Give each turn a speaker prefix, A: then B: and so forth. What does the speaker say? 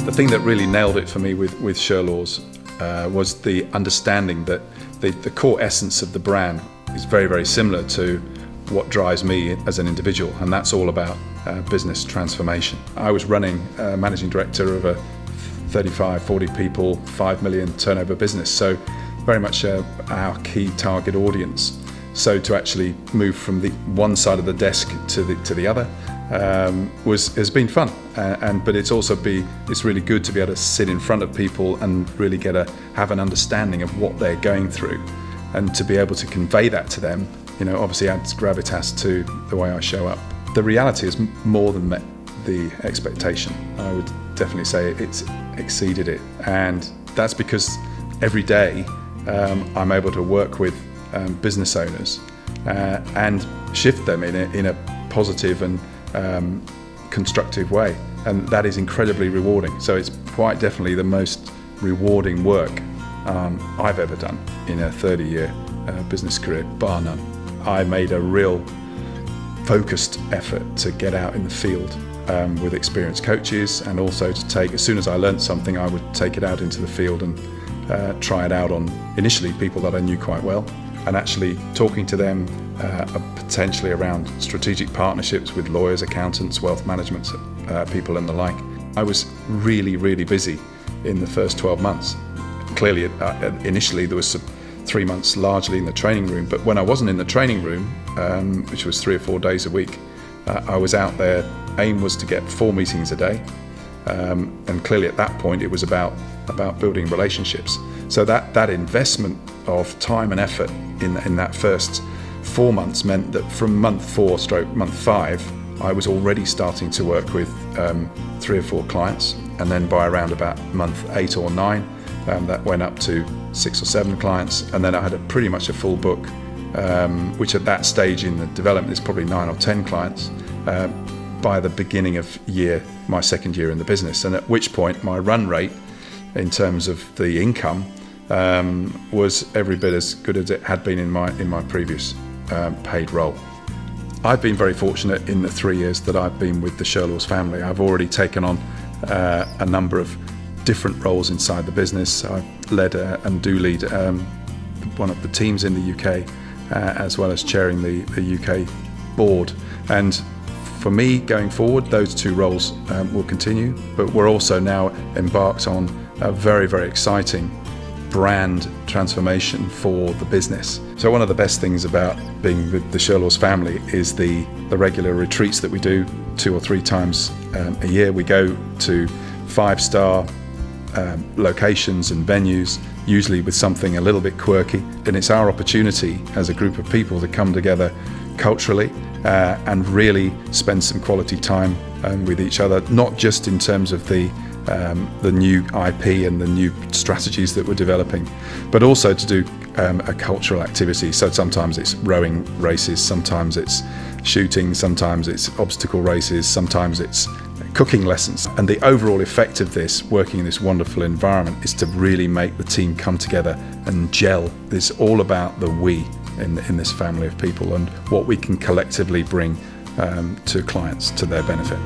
A: The thing that really nailed it for me with Shirlaws was the understanding that the core essence of the brand is very, very similar to what drives me as an individual, and that's all about business transformation. I was running managing director of a 35, 40 people, 5 million turnover business, so very much our key target audience. So to actually move from the one side of the desk to the other has been fun, but it's really good to be able to sit in front of people and really have an understanding of what they're going through, and to be able to convey that to them, obviously adds gravitas to the way I show up. The reality has more than met the expectation. I would definitely say it's exceeded it, and that's because every day I'm able to work with business owners and shift them in a positive and constructive way, and that is incredibly rewarding. So it's quite definitely the most rewarding work I've ever done in a 30-year business career, bar none. I made a real focused effort to get out in the field with experienced coaches, and also to take, as soon as I learned something, I would take it out into the field and try it out on initially people that I knew quite well, and actually talking to them potentially around strategic partnerships with lawyers, accountants, wealth management people and the like. I was really, really busy in the first 12 months. Clearly, initially there was 3 months largely in the training room, but when I wasn't in the training room, which was 3 or 4 days a week, I was out there. Aim was to get 4 meetings a day, and clearly at that point it was about building relationships. So that investment of time and effort in that first 4 months meant that from month 4 / month 5, I was already starting to work with 3 or 4 clients, and then by around about month 8 or 9, that went up to 6 or 7 clients, and then I had pretty much a full book, which at that stage in the development is probably 9 or 10 clients by the beginning of my second year in the business, and at which point my run rate in terms of the income was every bit as good as it had been in my previous paid role. I've been very fortunate in the 3 years that I've been with the Shirlaws family. I've already taken on a number of different roles inside the business. I've led and do lead one of the teams in the UK, as well as chairing the UK board. And for me, going forward, those 2 roles will continue, but we're also now embarked on a very, very exciting brand transformation for the business. So one of the best things about being with the Shirlaws family is the regular retreats that we do 2 or 3 times a year. We go to 5-star locations and venues, usually with something a little bit quirky, and it's our opportunity as a group of people to come together culturally and really spend some quality time with each other, not just in terms of the new IP and the new strategies that we're developing, but also to do a cultural activity. So sometimes it's rowing races, sometimes it's shooting, sometimes it's obstacle races, sometimes it's cooking lessons. And the overall effect of this, working in this wonderful environment, is to really make the team come together and gel. It's all about the we in this family of people and what we can collectively bring to clients to their benefit.